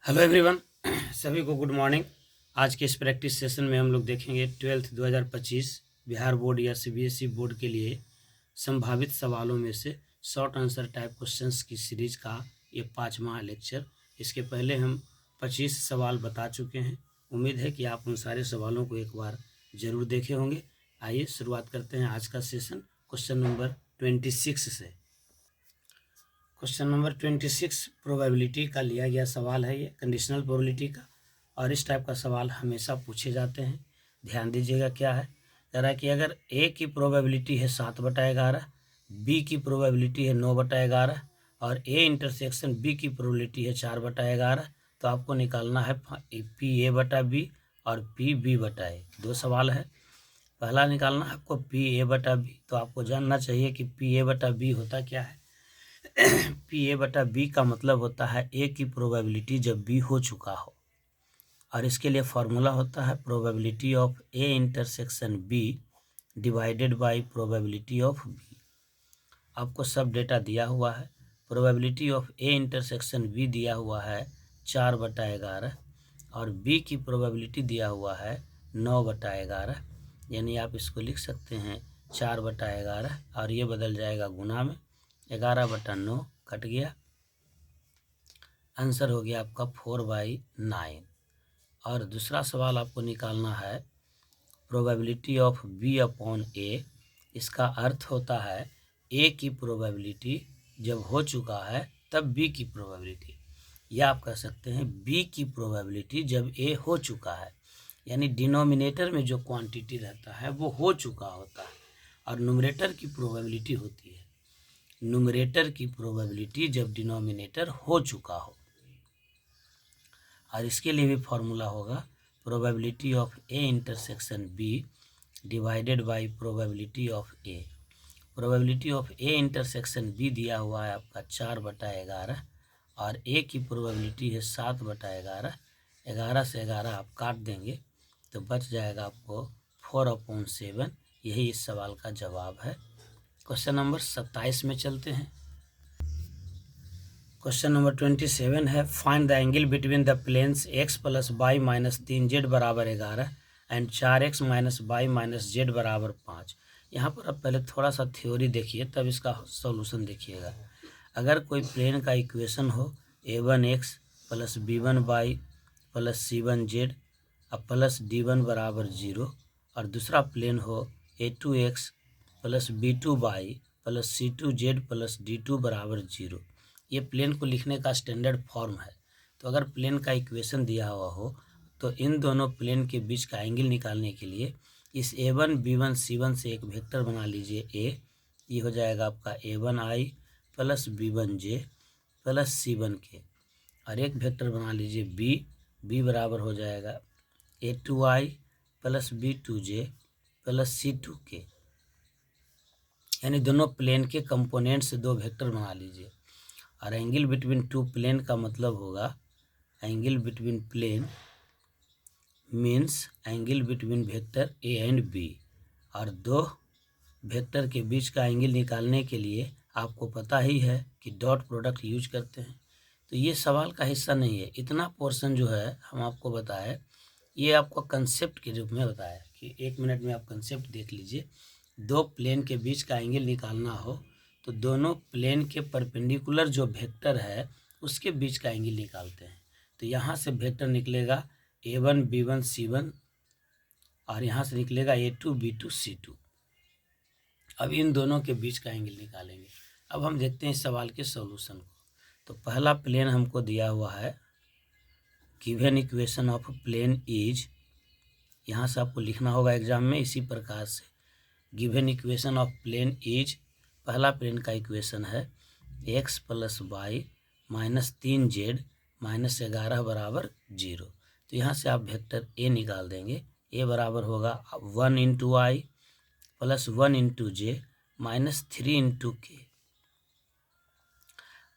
Hello everyone. सभी को good morning. आज के इस प्रैक्टिस सेशन में हम लोग देखेंगे 12th 2025 बिहार बोर्ड या सीबीएसई बोर्ड के लिए संभावित सवालों में से शॉर्ट आंसर टाइप क्वेश्चंस की सीरीज का ये 5वां लेक्चर। इसके पहले हम 25 सवाल बता चुके हैं। उम्मीद है कि आप उन सारे सवालों को एक बार ज़रूर देखे होंगे। आइए शुरुआत करते हैं आज का सेशन क्वेश्चन नंबर 26 से। क्वेश्चन नंबर 26 प्रोबेबिलिटी का लिया गया सवाल है, ये कंडीशनल प्रोबेबिलिटी का, और इस टाइप का सवाल हमेशा पूछे जाते हैं। ध्यान दीजिएगा क्या है, कह रहा है कि अगर ए की प्रोबेबिलिटी है 7/11, बी की प्रोबेबिलिटी है 9/11 और ए इंटरसेक्शन बी की प्रोबेबिलिटी है 4/11, तो आपको निकालना है पी ए बटा बी और पी बी बटा ए। दो सवाल है। पहला निकालना है आपको पी ए बटा बी, तो आपको जानना चाहिए कि पी ए बटा बी होता क्या है। पी ए बटा बी का मतलब होता है ए की प्रोबेबिलिटी जब बी हो चुका हो, और इसके लिए फॉर्मूला होता है probability of A intersection B divided by probability of B. आपको सब डेटा दिया हुआ है। Probability of A intersection B दिया हुआ है 4/11 और बी की प्रोबेबिलिटी दिया हुआ है 9/11, यानी आप इसको लिख सकते हैं 4/11 और ये बदल जाएगा गुना में, 11/9 कट गया, आंसर हो गया आपका 4/9। और दूसरा सवाल आपको निकालना है प्रोबेबिलिटी ऑफ बी अपॉन ए। इसका अर्थ होता है ए की प्रोबेबिलिटी जब हो चुका है तब बी की प्रोबेबिलिटी, या आप कह सकते हैं बी की प्रोबेबिलिटी जब ए हो चुका है, यानी डिनोमिनेटर में जो क्वांटिटी रहता है वो हो चुका होता है, और न्यूमरेटर की प्रोबेबिलिटी होती है न्यूमरेटर की प्रोबेबिलिटी जब डिनोमिनेटर हो चुका हो। और इसके लिए भी फॉर्मूला होगा probability of A intersection B divided by probability of A. Probability of A intersection B दिया हुआ है आपका 4/11 और ए की प्रोबेबिलिटी है 7/11। 11 से 11 आप काट देंगे तो बच जाएगा आपको 4/7। यही इस सवाल का जवाब है। क्वेश्चन नंबर 27 में चलते हैं। क्वेश्चन नंबर 27 है, find the angle between the planes x + y - 3z = 11 and 4x - y - z = 5। यहाँ पर अब पहले थोड़ा सा थ्योरी देखिए तब इसका सॉल्यूशन देखिएगा। अगर कोई प्लेन का इक्वेशन हो a1x + b1y + c1z plus d1 = 0 और दूसरा प्लेन हो a2x + b2y + c2z + d2 = 0, ये प्लेन को लिखने का स्टैंडर्ड फॉर्म है। तो अगर प्लेन का इक्वेशन दिया हुआ हो तो इन दोनों प्लेन के बीच का एंगल निकालने के लिए इस a1 b1 c1 से एक वेक्टर बना लीजिए a, ये हो जाएगा आपका a1i + b1j + c1k, और एक वेक्टर बना लीजिए b बराबर हो जाएगा a2i + b2j + c2k, यानी दोनों प्लेन के कंपोनेंट से दो वेक्टर बना लीजिए। और एंगल बिटवीन टू प्लेन का मतलब होगा angle between plane means angle between vector A and B, और दो वेक्टर के बीच का एंगल निकालने के लिए आपको पता ही है कि डॉट प्रोडक्ट यूज करते हैं। तो ये सवाल का हिस्सा नहीं है, इतना पोर्शन जो है हम आपको बताए, ये आपको कंसेप्ट के रूप में बताया कि 1 मिनट में आप कंसेप्ट देख लीजिए। दो प्लेन के बीच का एंगल निकालना हो तो दोनों प्लेन के परपेंडिकुलर जो वेक्टर है उसके बीच का एंगल निकालते हैं। तो यहाँ से वेक्टर निकलेगा a1 b1 c1 और यहाँ से निकलेगा a2 b2 c2। अब इन दोनों के बीच का एंगल निकालेंगे। अब हम देखते हैं इस सवाल के सॉल्यूशन को। तो पहला प्लेन हमको दिया हुआ है, given equation of plane is, यहाँ से आपको लिखना होगा एग्जाम में इसी प्रकार से, given equation of plane is, पहला प्लेन का इक्वेशन है x + y - 3z - 11 = 0। तो यहाँ से आप वेक्टर a निकाल देंगे, a बराबर होगा 1 × i + 1 × j - 3 × k।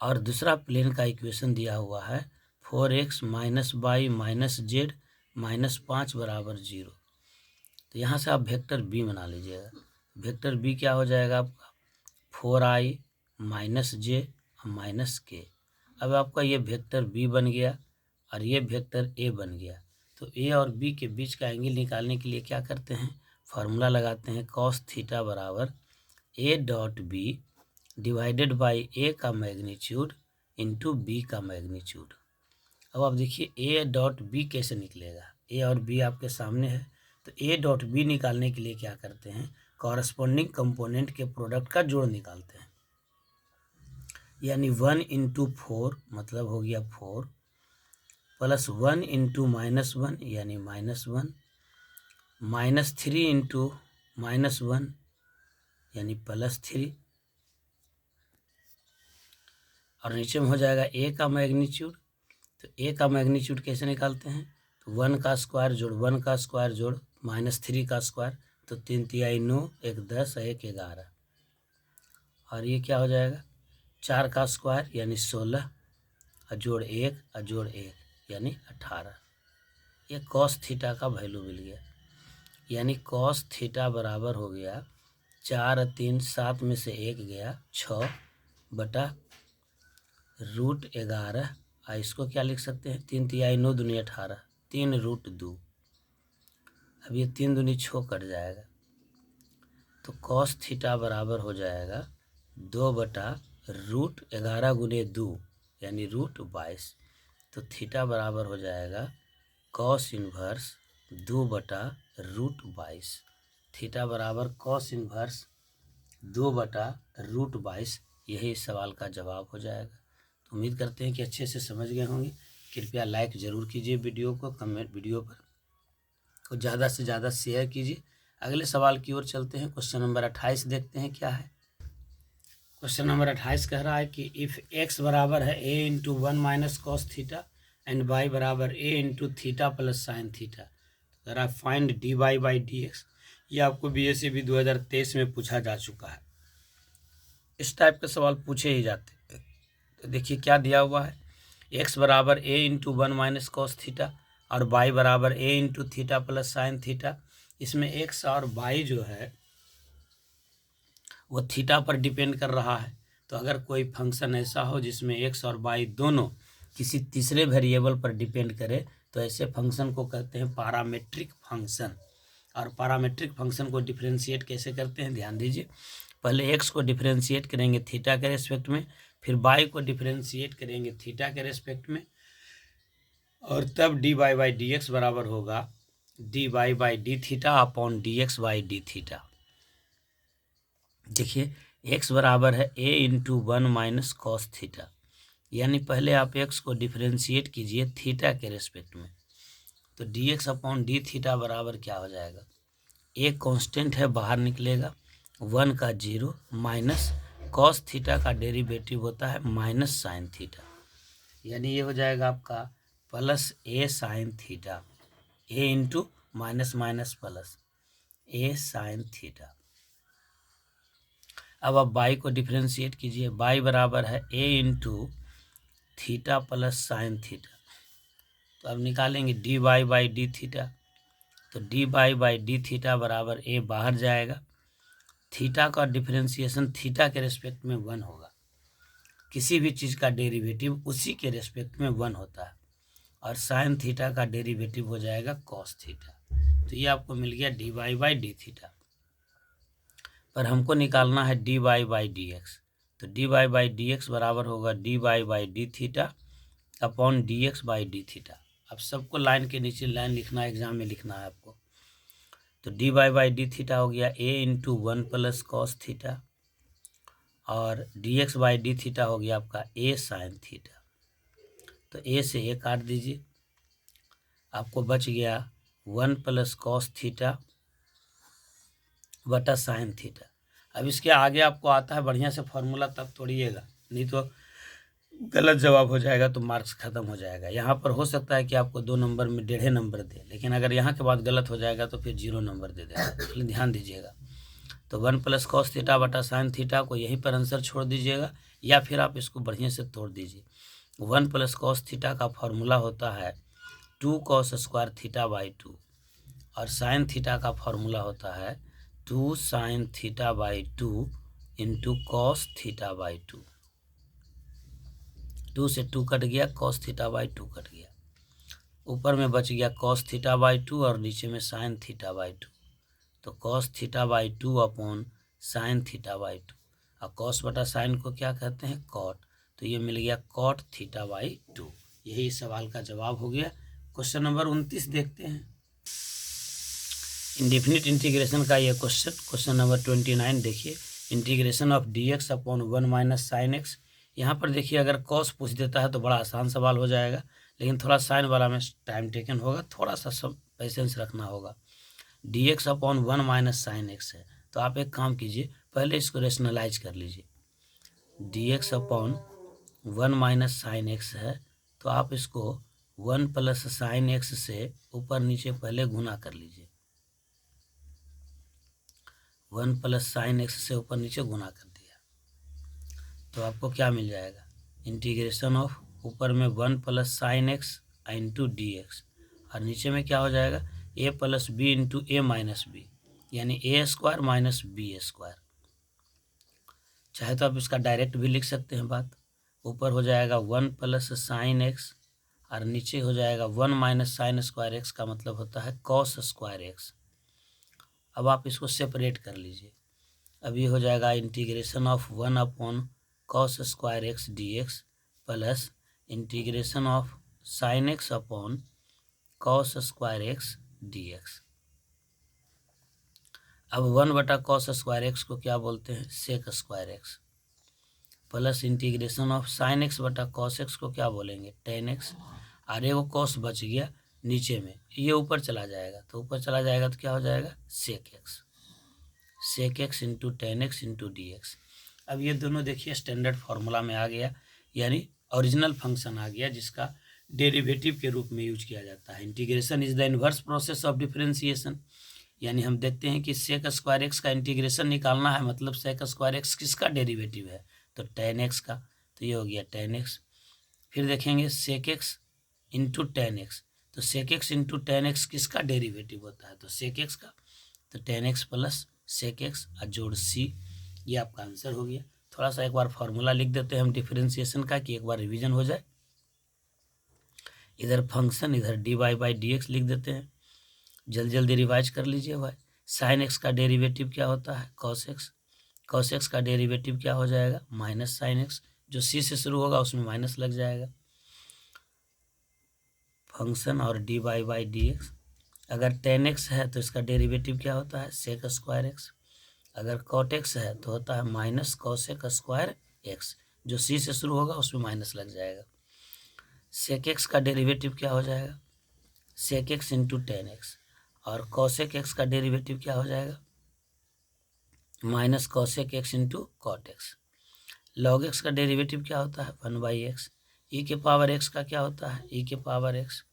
और दूसरा प्लेन का इक्वेशन दिया हुआ है 4x - y - z - 5 = 0। तो यहाँ से आप वेक्टर b बना लीजिएगा। वेक्टर b क्या हो जाएगा आपका 4i - j - k। अब आपका ये वेक्टर b बन गया और ये वेक्टर ए बन गया। तो ए और बी के बीच का एंगल निकालने के लिए क्या करते हैं, फार्मूला लगाते हैं कॉस थीटा बराबर A dot B divided by A का मैग्नीट्यूड इंटू बी का मैग्नीट्यूड। अब आप देखिए ए डॉट बी कैसे निकलेगा, ए और बी आपके सामने है। तो ए डॉट बी निकालने के लिए क्या करते हैं, कॉरस्पॉन्डिंग कंपोनेंट के प्रोडक्ट का जोड़ निकालते हैं। यानी 1 इंटू 4 मतलब हो गया 4 प्लस 1 इंटू -1 यानी -1 -3 इंटू -1 यानी +3 और नीचे में हो जाएगा ए का मैग्नीट्यूड। तो ए का मैग्नीट्यूड कैसे निकालते हैं, तो 1 का स्क्वायर जोड़ 1 का स्क्वायर जोड़ -3 का स्क्वायर, तो 3 तिहाई 9 1 10 1 11 और ये क्या हो जाएगा 4 का स्क्वायर यानी 16 और जोड़ 1 और जोड़ 1 यानी 18। ये कॉस थीटा का वैल्यू मिल गया। यानी कॉस थीटा बराबर हो गया 4 और 3 7 में से 1 गया 6 बटा √11। और इसको क्या लिख सकते हैं, 3 तिहाई 9 दूनी 18 3√2। अब ये 3 दूनी 6 कट जाएगा, तो कॉस थीटा बराबर हो जाएगा 2 बटा √11 गुने 2 यानी √22। तो थीटा बराबर हो जाएगा कॉस इन्वर्स 2 बटा √22। थीटा बराबर कॉस इन्वर्स 2 बटा √22। यही इस सवाल का जवाब हो जाएगा। तो उम्मीद करते हैं कि अच्छे से समझ गए होंगे। कृपया लाइक ज़रूर कीजिए वीडियो को, कमेंट वीडियो पर और ज़्यादा से ज़्यादा शेयर कीजिए। अगले सवाल की ओर चलते हैं। क्वेश्चन नंबर 28 देखते हैं क्या है। क्वेश्चन नंबर 28 कह रहा है कि इफ़ एक्स बराबर है a into 1 minus cos theta and Y बराबर a into theta plus sine theta. तो कह रहा है फाइंड dy बाई dx। ये आपको BSc 2023 में पूछा जा चुका है। इस टाइप के सवाल पूछे ही जाते हैं। तो देखिए क्या दिया हुआ है, x बराबर a into 1 minus cos theta और y बराबर a into theta plus sine theta. इसमें x और y जो है वो थीटा पर डिपेंड कर रहा है। तो अगर कोई फंक्शन ऐसा हो जिसमें x और y दोनों किसी तीसरे वेरिएबल पर डिपेंड करे तो ऐसे फंक्शन को कहते हैं पैरामीट्रिक फंक्शन। और पैरामीट्रिक फंक्शन को डिफरेंशिएट कैसे करते हैं, ध्यान दीजिए। पहले x को डिफरेंशिएट करेंगे थीटा के रेस्पेक्ट में, फिर y को डिफरेंशिएट करेंगे थीटा के रेस्पेक्ट में, और तब dy बाई dx बराबर होगा dy by D theta upon dx by D theta. देखिए x बराबर है a into 1 minus cos theta. यानी पहले आप x को डिफरेंशिएट कीजिए थीटा के रेस्पेक्ट में, तो dx अपॉन डी थीटा बराबर क्या हो जाएगा, a कांस्टेंट है बाहर निकलेगा 1 का 0 माइनस कॉस थीटा का डेरिवेटिव होता है माइनस साइन थीटा। यानी ये हो जाएगा आपका plus a sine theta, a into minus minus plus a sine theta. अब आप y को डिफरेंशिएट कीजिए, y बराबर है a into theta plus sine theta. तो अब निकालेंगे dy बाई डी थीटा, तो dy बाई डी थीटा बराबर a बाहर जाएगा। थीटा का डिफरेंशिएशन थीटा के रेस्पेक्ट में 1 होगा। किसी भी चीज़ का डेरिवेटिव उसी के रेस्पेक्ट में 1 होता है, और साइन थीटा का डेरिवेटिव हो जाएगा कॉस थीटा। तो ये आपको मिल गया dy बाई डी थीटा। पर हमको निकालना है dy बाई डी एक्स। तो dy बाई डी एक्स बराबर होगा dy by D theta upon dx by D theta. अब सबको लाइन के नीचे लाइन लिखना है, एग्जाम में लिखना है आपको। तो dy बाई डी थीटा हो गया a into 1 plus cos theta, और dx बाई डी थीटा हो गया आपका a साइन थीटा। तो a से a काट दीजिए, आपको बच गया 1 प्लस कॉस थीटा बटा साइन थीटा। अब इसके आगे आपको आता है बढ़िया से फॉर्मूला, तब तोड़िएगा, नहीं तो गलत जवाब हो जाएगा तो मार्क्स खत्म हो जाएगा। यहाँ पर हो सकता है कि आपको 2 नंबर में 1.5 नंबर दे, लेकिन अगर यहाँ के बाद गलत हो जाएगा तो फिर 0 नंबर दे देगा, इसलिए ध्यान दीजिएगा। तो 1 प्लस कॉस थीटा बटा साइन थीटा को यहीं पर आंसर छोड़ दीजिएगा, या फिर आप इसको बढ़िया से तोड़ दीजिए। 1 प्लस कॉस थीटा का फॉर्मूला होता है 2 कॉस स्क्वायर थीटा बाई 2, और साइन थीटा का फॉर्मूला होता है 2 sine theta by 2 into cos theta by 2। 2 से 2 कट गया, कॉस थीटा बाई 2 कट गया। ऊपर में बच गया कॉस थीटा बाई 2 और नीचे में साइन थीटा बाई 2। तो cos theta by 2 upon sine theta by 2, और कॉस बटा साइन को क्या कहते हैं, कॉट। तो ये मिल गया कॉट थीटा बाई 2। यही इस सवाल का जवाब हो गया। क्वेश्चन नंबर 29 देखते हैं। इंडेफिनिट इंटीग्रेशन का ये क्वेश्चन नंबर 29 देखिए। Integration of D x upon 1 minus sine x. यहाँ पर देखिए अगर कॉस पूछ देता है तो बड़ा आसान सवाल हो जाएगा, लेकिन थोड़ा साइन वाला में टाइम टेकन होगा, थोड़ा सा सब पेशेंस रखना होगा। D x upon 1 minus sine x है, तो आप एक काम कीजिए, पहले इसको रेशनलाइज कर लीजिए। D x upon 1 minus sine x है, तो आप इसको 1 प्लस साइन एक्स से ऊपर नीचे पहले गुना कर लीजिए। 1 प्लस साइन एक्स से ऊपर नीचे गुना कर दिया तो आपको क्या मिल जाएगा, इंटीग्रेशन ऑफ ऊपर में 1 plus sine x into D x, और नीचे में क्या हो जाएगा, ए प्लस बी इंटू ए माइनस बी, यानी ए स्क्वायर माइनस बी स्क्वायर। चाहे तो आप इसका डायरेक्ट भी लिख सकते हैं बात। ऊपर हो जाएगा 1 प्लस साइन एक्स और नीचे हो जाएगा 1 माइनस साइन स्क्वायर एक्स, का मतलब होता है कॉस स्क्वायर एक्स। अब आप इसको सेपरेट कर लीजिए। अब ये हो जाएगा integration of 1 upon cos square x D x plus integration of sine x upon cos square x D X. अब 1 बटा कॉस स्क्वायर एक्स को क्या बोलते हैं, sec square X, plus integration of sine X बटा कॉस एक्स को क्या बोलेंगे, टेन एक्स। और वो कॉस बच गया नीचे में, ये ऊपर चला जाएगा, तो ऊपर चला जाएगा तो क्या हो जाएगा, sec x into tan X into D X. अब ये दोनों देखिए स्टैंडर्ड फार्मूला में आ गया, यानी ओरिजिनल फंक्शन आ गया जिसका डेरिवेटिव के रूप में यूज किया जाता है। Integration is the inverse process of differentiation, यानी हम देखते हैं कि सेक स्क्वायर एक्स का इंटीग्रेशन निकालना है, मतलब सेक स्क्वायर एक्स किसका डेरिवेटिव है, तो टेन एक्स का, तो ये हो गया टेन एक्स। फिर देखेंगे sec x into tan x, तो sec x into tan x किसका डेरिवेटिव होता है, तो सेक एक्स का, तो tan x plus sec x और जोड़ सी, ये आपका आंसर हो गया। थोड़ा सा एक बार फॉर्मूला लिख देते हैं हम डिफरेंशिएशन का, कि एक बार रिवीजन हो जाए। इधर फंक्शन, इधर D Y by D X लिख देते हैं, जल्दी जल्दी रिवाइज कर लीजिए भाई। साइन एक्स का डेरिवेटिव क्या होता है, कॉस एक्स, कॉस एक्स का डेरिवेटिव क्या हो जाएगा, माइनस साइन एक्स, जो सी से शुरू होगा उसमें माइनस लग जाएगा। फंक्शन और D Y by D X, अगर टेन एक्स है तो इसका डेरिवेटिव क्या होता है, सेक स्क्वायर एक्स, अगर कॉट एक्स है तो होता है माइनस कॉसेक स्क्वायर एक्स, जो सी से शुरू होगा उसमें माइनस लग जाएगा। सेक एक्स का डेरिवेटिव क्या हो जाएगा, sec x into tan X, और कॉसेक एक्स का डेरिवेटिव क्या हो जाएगा, minus cosec X into cot X. Log X का डेरिवेटिव क्या होता है, 1/x। ई के पावर एक्स का क्या होता है, ई के power x.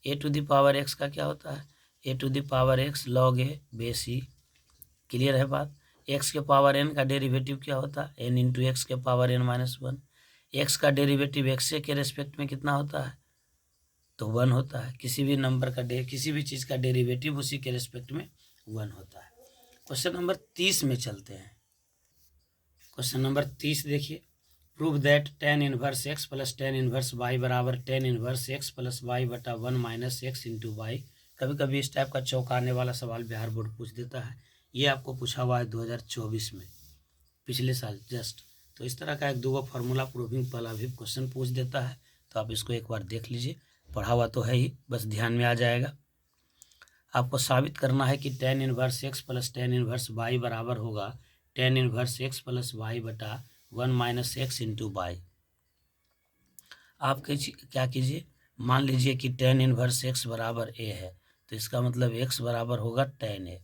A to the power x का क्या होता है, a to the power x log a base e. Clear है बात। एक्स के पावर एन का डेरिवेटिव क्या होता है, एन इंटू एक्स के power N minus one. X का डेरिवेटिव एक्स के रेस्पेक्ट में कितना होता है, तो 1 होता है। किसी भी नंबर का किसी भी चीज़ का डेरिवेटिव उसी के रेस्पेक्ट में 1 होता है। क्वेश्चन नंबर 30 में चलते हैं। क्वेश्चन नंबर 30 देखिए। Prove that tan inverse x plus tan inverse Y बराबर tan inverse x plus Y बटा 1 माइनस एक्स इंटू वाई। कभी कभी इस टाइप का चौंकाने वाला सवाल बिहार बोर्ड पूछ देता है। ये आपको पूछा हुआ है 2024 में, पिछले साल जस्ट। तो इस तरह का एक दो फार्मूला प्रूविंग वाला भी क्वेश्चन पूछ देता है, तो आप इसको एक बार देख लीजिए। पढ़ा हुआ तो है ही, बस ध्यान में आ जाएगा। आपको साबित करना है कि tan inverse x plus tan inverse Y बराबर होगा tan inverse x plus Y बटा 1 माइनस एक्स इंटू वाई। आप क्या कीजिए, मान लीजिए कि टेन इनवर्स एक्स बराबर ए है, तो इसका मतलब एक्स बराबर होगा टेन ए,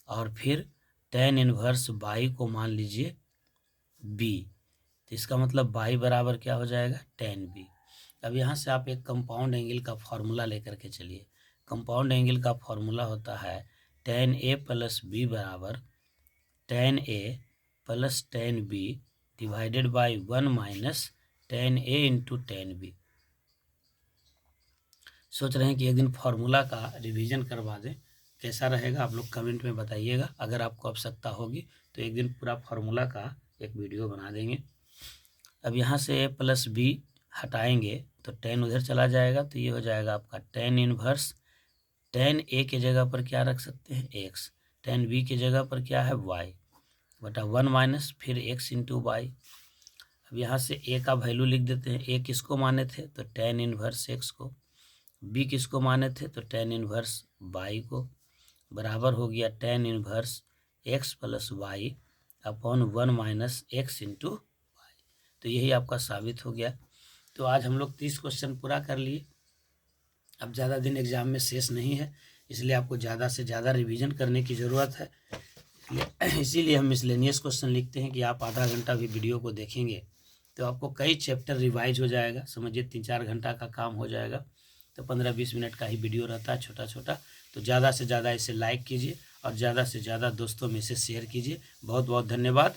और फिर टेन इनवर्स वाई को मान लीजिए बी, तो इसका मतलब वाई बराबर क्या हो जाएगा, टेन बी। अब यहाँ से आप एक कंपाउंड एंगल का फॉर्मूला लेकर के चलिए। कंपाउंड एंगल का फॉर्मूला होता है टेन ए प्लस बी बराबर tan A plus tan B divided by 1 minus tan A into tan B. सोच रहे हैं कि एक दिन फार्मूला का रिवीजन करवा दें, कैसा रहेगा आप लोग कमेंट में बताइएगा। अगर आपको आवश्यकता होगी तो एक दिन पूरा फार्मूला का एक वीडियो बना देंगे। अब यहाँ से ए प्लस बी हटाएंगे तो टेन उधर चला जाएगा, तो ये हो जाएगा आपका टेन इनवर्स, टेन ए की जगह पर क्या रख सकते हैं एक्स, टेन बी की जगह पर क्या है वाई, बटा 1 माइनस फिर एक्स इंटू वाई। अब यहाँ से ए का वैल्यू लिख देते हैं, ए किसको माने थे तो टेन इनवर्स एक्स को, बी किसको माने थे तो टेन इनवर्स वाई को, बराबर हो गया tan inverse x plus Y upon 1 minus X into Y. तो यही आपका साबित हो गया। तो आज हम लोग 30 क्वेश्चन पूरा कर लिए। अब ज़्यादा दिन एग्ज़ाम में शेष नहीं है, इसलिए आपको ज़्यादा से ज़्यादा रिवीजन करने की ज़रूरत है। इसीलिए हम मिसलेनियस क्वेश्चन लिखते हैं कि आप आधा घंटा भी वीडियो को देखेंगे तो आपको कई चैप्टर रिवाइज हो जाएगा, समझिए 3-4 घंटा का काम हो जाएगा। तो 15-20 मिनट का ही वीडियो रहता है छोटा छोटा। तो ज़्यादा से ज़्यादा इसे लाइक कीजिए और ज़्यादा से ज़्यादा दोस्तों में इसे शेयर कीजिए। बहुत बहुत धन्यवाद।